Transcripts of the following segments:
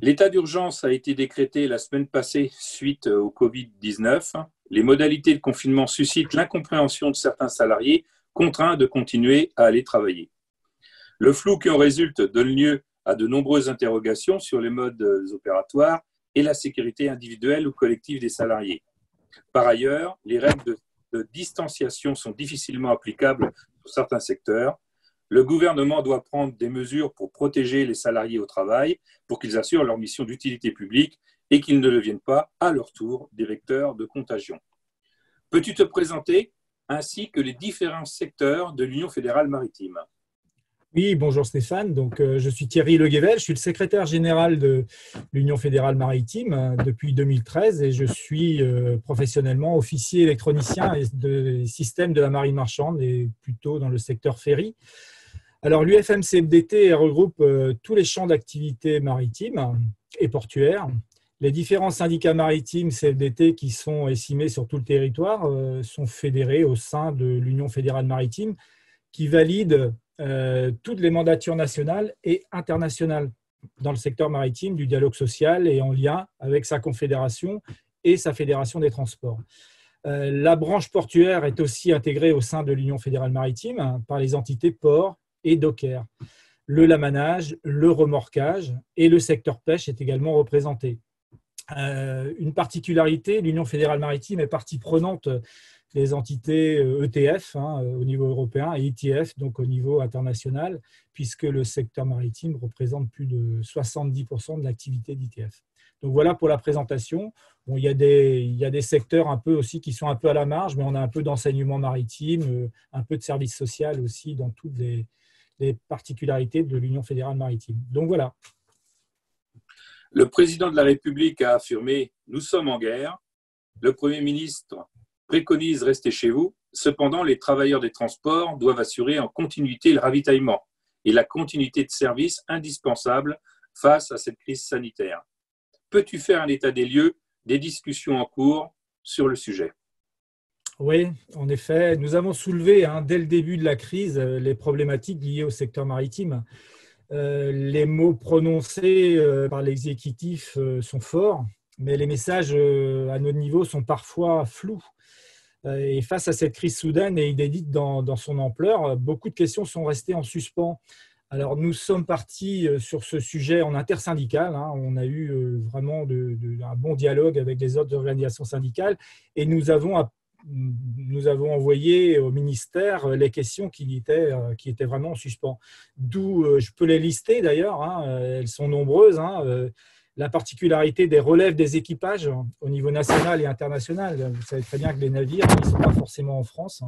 L'état d'urgence a été décrété la semaine passée suite au Covid-19. Les modalités de confinement suscitent l'incompréhension de certains salariés contraints de continuer à aller travailler. Le flou qui en résulte donne lieu à de nombreuses interrogations sur les modes opératoires et la sécurité individuelle ou collective des salariés. Par ailleurs, les règles de distanciation sont difficilement applicables pour certains secteurs. Le gouvernement doit prendre des mesures pour protéger les salariés au travail, pour qu'ils assurent leur mission d'utilité publique et qu'ils ne deviennent pas, à leur tour, des vecteurs de contagion. Peux-tu te présenter ainsi que les différents secteurs de l'Union fédérale maritime? Oui, bonjour Stéphane. Donc, je suis Thierry Le Guével, je suis le secrétaire général de l'Union fédérale maritime depuis 2013 et je suis professionnellement officier électronicien des systèmes de la marine marchande et plutôt dans le secteur ferry. Alors, l'UFM-CFDT regroupe tous les champs d'activité maritimes et portuaires. Les différents syndicats maritimes CFDT qui sont estimés sur tout le territoire sont fédérés au sein de l'Union fédérale maritime qui valide toutes les mandatures nationales et internationales dans le secteur maritime du dialogue social et en lien avec sa confédération et sa fédération des transports. La branche portuaire est aussi intégrée au sein de l'Union fédérale maritime par les entités ports et dockers. Le lamanage, le remorquage et le secteur pêche est également représenté. Une particularité, l'Union fédérale maritime est partie prenante des entités ETF au niveau européen et ETF donc au niveau international, puisque le secteur maritime représente plus de 70% de l'activité d'ETF. Donc voilà pour la présentation. Bon, il y a des secteurs un peu aussi qui sont un peu à la marge, mais on a un peu d'enseignement maritime, un peu de service social aussi dans toutes les particularités de l'Union fédérale maritime. Donc voilà. Le président de la République a affirmé « Nous sommes en guerre ». Le Premier ministre préconise « Restez chez vous ». Cependant, les travailleurs des transports doivent assurer en continuité le ravitaillement et la continuité de service indispensable face à cette crise sanitaire. Peux-tu faire un état des lieux des discussions en cours sur le sujet? Oui, en effet, nous avons soulevé dès le début de la crise les problématiques liées au secteur maritime. Les mots prononcés par l'exécutif sont forts, mais les messages à notre niveau sont parfois flous. Et face à cette crise soudaine et inédite dans son ampleur, beaucoup de questions sont restées en suspens. Alors, nous sommes partis sur ce sujet en intersyndical. On a eu vraiment un bon dialogue avec les autres organisations syndicales et nous avons envoyé au ministère les questions qui étaient vraiment en suspens. D'où, je peux les lister d'ailleurs, elles sont nombreuses. La particularité des relèves des équipages au niveau national et international. Vous savez très bien que les navires ne sont pas forcément en France.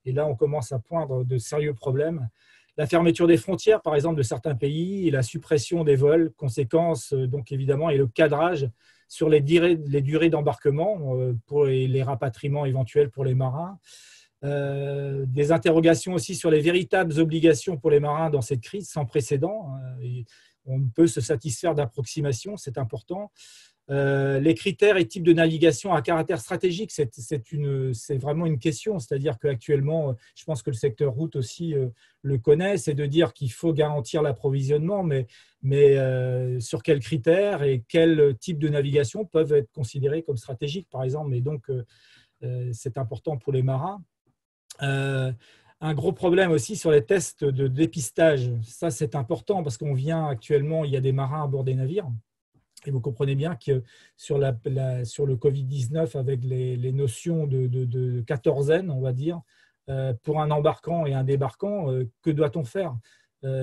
Et là, on commence à poindre de sérieux problèmes. La fermeture des frontières, par exemple, de certains pays et la suppression des vols, conséquence, donc évidemment, et le cadrage sur les durées d'embarquement pour les rapatriements éventuels pour les marins. Des interrogations aussi sur les véritables obligations pour les marins dans cette crise sans précédent. Et on peut se satisfaire d'approximations, c'est important. Les critères et types de navigation à caractère stratégique, c'est vraiment une question. C'est-à-dire qu'actuellement, je pense que le secteur route aussi le connaît, c'est de dire qu'il faut garantir l'approvisionnement, mais sur quels critères et quels types de navigation peuvent être considérés comme stratégiques, par exemple. Et donc, c'est important pour les marins. Un gros problème aussi sur les tests de dépistage. Ça, c'est important parce qu'on vient actuellement, il y a des marins à bord des navires. Et vous comprenez bien que sur le Covid-19, avec les notions de quatorzaine, on va dire, pour un embarquant et un débarquant, que doit-on faire?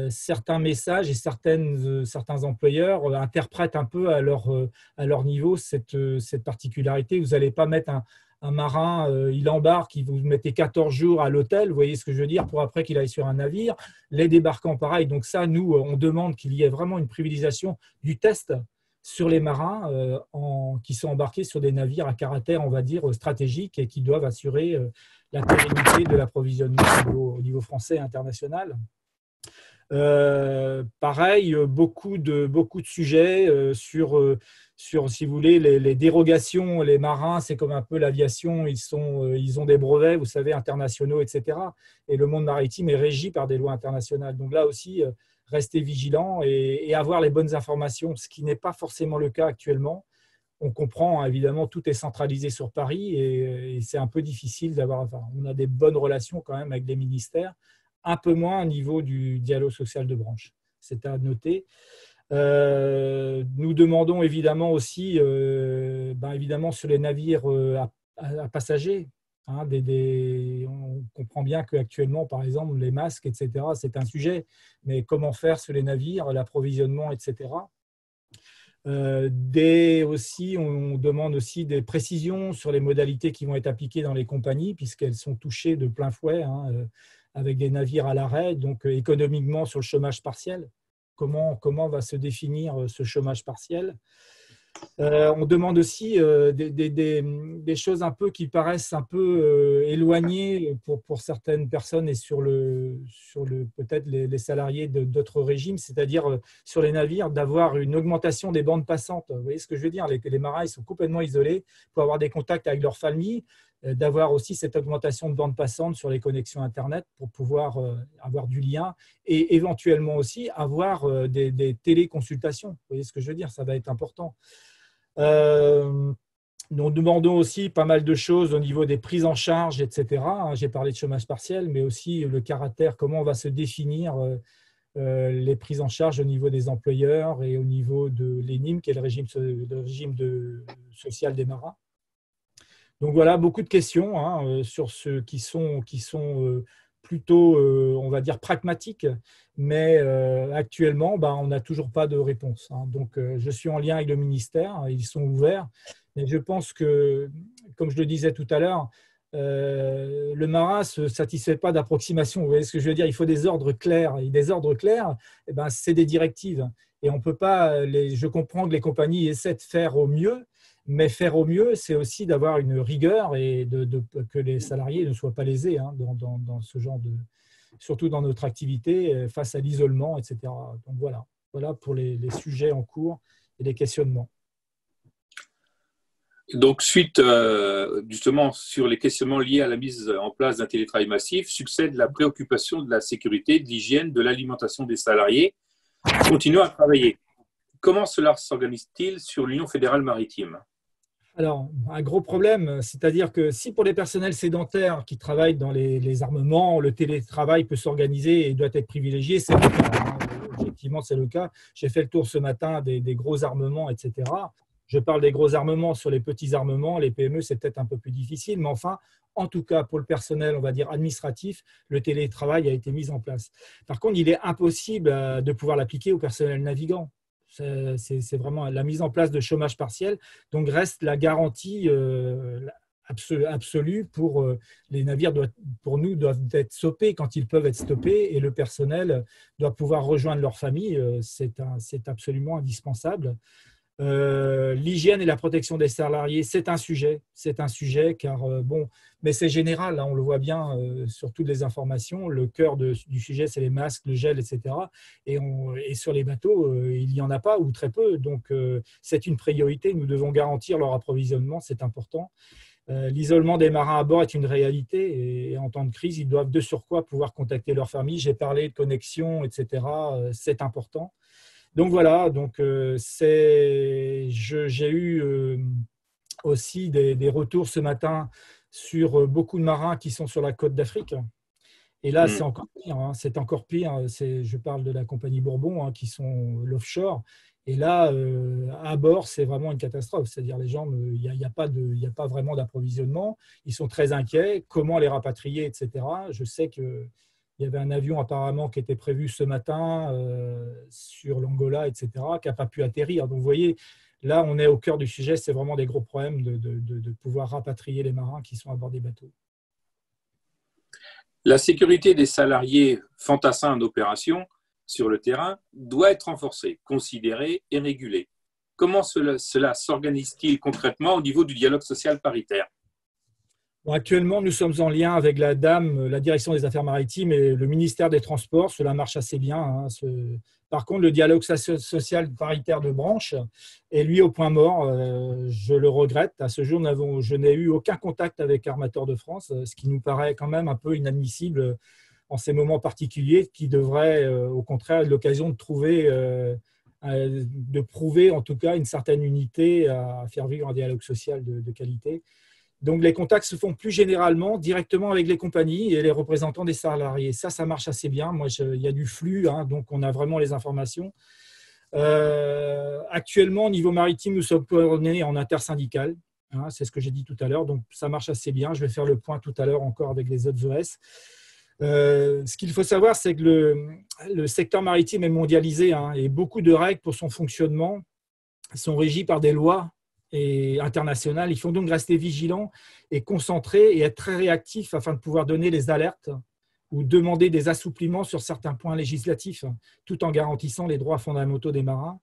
Certains messages et certains employeurs interprètent un peu à leur niveau cette particularité. Vous n'allez pas mettre un marin, il embarque, vous mettez 14 jours à l'hôtel, vous voyez ce que je veux dire, pour après qu'il aille sur un navire. Les débarquants, pareil. Donc ça, nous, on demande qu'il y ait vraiment une privilégiation du test sur les marins qui sont embarqués sur des navires à caractère, on va dire, stratégique et qui doivent assurer la pérennité de l'approvisionnement au niveau français et international. Pareil, beaucoup de sujets sur, si vous voulez, les dérogations. Les marins, c'est comme un peu l'aviation, ils ont des brevets, vous savez, internationaux, etc. Et le monde maritime est régi par des lois internationales. Donc là aussi, rester vigilant et avoir les bonnes informations, ce qui n'est pas forcément le cas actuellement. On comprend, évidemment, tout est centralisé sur Paris et c'est un peu difficile d'avoir… Enfin, on a des bonnes relations quand même avec les ministères, un peu moins au niveau du dialogue social de branche. C'est à noter. Nous demandons évidemment aussi, évidemment, sur les navires à passagers. Hein, on comprend bien qu'actuellement, par exemple, les masques, etc., c'est un sujet. Mais comment faire sur les navires, l'approvisionnement, etc. Aussi, on demande aussi des précisions sur les modalités qui vont être appliquées dans les compagnies, puisqu'elles sont touchées de plein fouet, hein, avec des navires à l'arrêt, donc économiquement sur le chômage partiel. Comment va se définir ce chômage partiel? On demande aussi des choses un peu qui paraissent un peu éloignées pour certaines personnes et sur peut-être les salariés d'autres régimes, c'est-à-dire sur les navires, d'avoir une augmentation des bandes passantes. Vous voyez ce que je veux dire? Les marins, ils sont complètement isolés pour avoir des contacts avec leur famille, d'avoir aussi cette augmentation de bandes passantes sur les connexions Internet pour pouvoir avoir du lien et éventuellement aussi avoir des téléconsultations. Vous voyez ce que je veux dire? Ça va être important. Nous demandons aussi pas mal de choses au niveau des prises en charge, etc. J'ai parlé de chômage partiel, mais aussi le caractère, comment on va se définir les prises en charge au niveau des employeurs et au niveau de l'ENIM, qui est le régime social des marins. Donc voilà, beaucoup de questions hein, sur ceux qui sont plutôt, on va dire, pragmatiques, mais actuellement, on n'a toujours pas de réponse. Hein. Donc, je suis en lien avec le ministère, ils sont ouverts, mais je pense que, comme je le disais tout à l'heure, le marin ne se satisfait pas d'approximation. Vous voyez ce que je veux dire? Il faut des ordres clairs. Et des ordres clairs, c'est des directives. Et on peut pas, je comprends que les compagnies essaient de faire au mieux, mais faire au mieux, c'est aussi d'avoir une rigueur et que les salariés ne soient pas lésés hein, dans ce genre de… Surtout dans notre activité, face à l'isolement, etc. Donc voilà pour les sujets en cours et les questionnements. Donc, suite justement sur les questionnements liés à la mise en place d'un télétravail massif, succède la préoccupation de la sécurité, de l'hygiène, de l'alimentation des salariés continuant à travailler. Comment cela s'organise-t-il sur l'Union fédérale maritime? Alors, un gros problème, c'est-à-dire que si pour les personnels sédentaires qui travaillent dans les armements, le télétravail peut s'organiser et doit être privilégié, c'est le cas. Hein. Objectivement, c'est le cas. J'ai fait le tour ce matin des gros armements, etc. Je parle des gros armements. Sur les petits armements, les PME, c'est peut-être un peu plus difficile, mais enfin, en tout cas, pour le personnel, on va dire administratif, le télétravail a été mis en place. Par contre, il est impossible de pouvoir l'appliquer au personnel navigant. C'est vraiment la mise en place de chômage partiel. Donc, reste la garantie absolue pour les navires, pour nous, doivent être stoppés quand ils peuvent être stoppés et le personnel doit pouvoir rejoindre leur famille. C'est absolument indispensable. L'hygiène et la protection des salariés, c'est un sujet car mais c'est général, hein, on le voit bien sur toutes les informations, le cœur du sujet c'est les masques, le gel, etc. Et sur les bateaux, il n'y en a pas ou très peu, donc c'est une priorité, nous devons garantir leur approvisionnement, c'est important. L'isolement des marins à bord est une réalité et en temps de crise, ils doivent de surcroît pouvoir contacter leur famille. J'ai parlé de connexion, etc. C'est important. Donc voilà, j'ai eu aussi des retours ce matin sur beaucoup de marins qui sont sur la côte d'Afrique. Et là, c'est encore pire. Hein, c'est encore pire. Je parle de la compagnie Bourbon hein, qui sont l'offshore. Et là, à bord, c'est vraiment une catastrophe. C'est-à-dire les gens, il n'y a pas vraiment d'approvisionnement. Ils sont très inquiets. Comment les rapatrier, etc. Je sais que il y avait un avion apparemment qui était prévu ce matin sur l'Angola, etc., qui n'a pas pu atterrir. Donc, vous voyez, là, on est au cœur du sujet. C'est vraiment des gros problèmes de pouvoir rapatrier les marins qui sont à bord des bateaux. La sécurité des salariés fantassins en opération sur le terrain doit être renforcée, considérée et régulée. Comment cela s'organise-t-il concrètement au niveau du dialogue social paritaire? Bon, actuellement, nous sommes en lien avec la direction des affaires maritimes et le ministère des Transports. Cela marche assez bien. Hein. Par contre, le dialogue social paritaire de branche est lui au point mort. Je le regrette. À ce jour, je n'ai eu aucun contact avec Armateurs de France, ce qui nous paraît quand même un peu inadmissible. en ces moments particuliers qui devraient, au contraire, être l'occasion de prouver en tout cas une certaine unité à faire vivre un dialogue social de qualité. Donc, les contacts se font plus généralement directement avec les compagnies et les représentants des salariés. Ça marche assez bien. Moi, il y a du flux, hein, donc on a vraiment les informations. Actuellement, au niveau maritime, nous sommes coordonnés en intersyndical. Hein, c'est ce que j'ai dit tout à l'heure. Donc, ça marche assez bien. Je vais faire le point tout à l'heure encore avec les autres OS. Ce qu'il faut savoir, c'est que le secteur maritime est mondialisé, hein, et beaucoup de règles pour son fonctionnement sont régies par des lois internationales. Il faut donc rester vigilant et concentré et être très réactif afin de pouvoir donner les alertes ou demander des assoupliments sur certains points législatifs, tout en garantissant les droits fondamentaux des marins.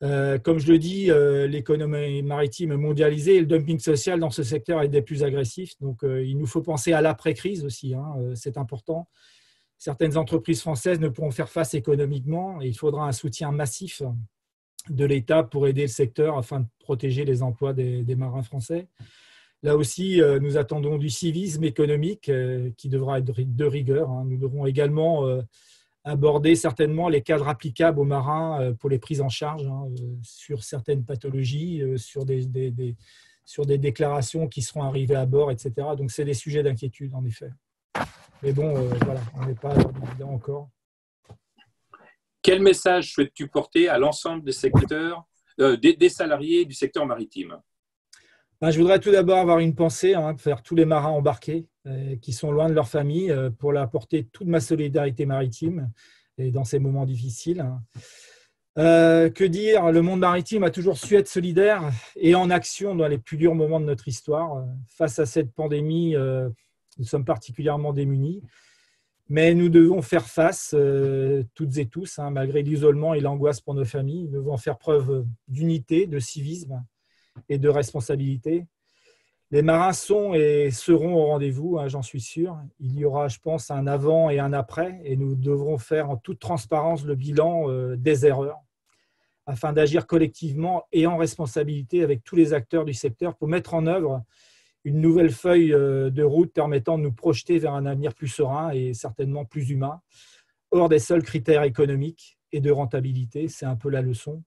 Comme je le dis, l'économie maritime est mondialisée et le dumping social dans ce secteur est des plus agressifs. Donc, il nous faut penser à l'après-crise aussi, hein, c'est important. Certaines entreprises françaises ne pourront faire face économiquement et il faudra un soutien massif de l'État pour aider le secteur afin de protéger les emplois des marins français. Là aussi, nous attendons du civisme économique qui devra être de rigueur. Hein. Nous devrons également aborder certainement les cadres applicables aux marins pour les prises en charge, hein, sur certaines pathologies, sur des déclarations qui seront arrivées à bord, etc. Donc, c'est des sujets d'inquiétude, en effet. Mais bon, voilà, on n'est pas dedans encore. Quel message souhaites-tu porter à l'ensemble des secteurs, des salariés du secteur maritime? Je voudrais tout d'abord avoir une pensée, hein, faire tous les marins embarqués qui sont loin de leur famille pour leur apporter toute ma solidarité maritime et dans ces moments difficiles. Que dire? Le monde maritime a toujours su être solidaire et en action dans les plus durs moments de notre histoire. Face à cette pandémie, nous sommes particulièrement démunis. Mais nous devons faire face, toutes et tous, hein, malgré l'isolement et l'angoisse pour nos familles. Nous devons faire preuve d'unité, de civisme et de responsabilité. Les marins sont et seront au rendez-vous, hein, j'en suis sûr. Il y aura, je pense, un avant et un après, et nous devrons faire en toute transparence le bilan des erreurs, afin d'agir collectivement et en responsabilité avec tous les acteurs du secteur pour mettre en œuvre une nouvelle feuille de route permettant de nous projeter vers un avenir plus serein et certainement plus humain, hors des seuls critères économiques et de rentabilité. C'est un peu la leçon.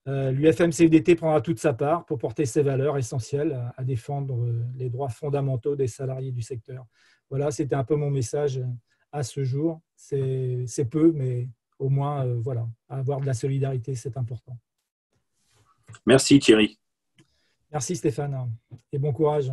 L'UFM-CFDT prendra toute sa part pour porter ses valeurs essentielles à défendre les droits fondamentaux des salariés du secteur. Voilà, c'était un peu mon message à ce jour. C'est peu, mais au moins, voilà, avoir de la solidarité, c'est important. Merci Thierry. Merci Stéphane et bon courage.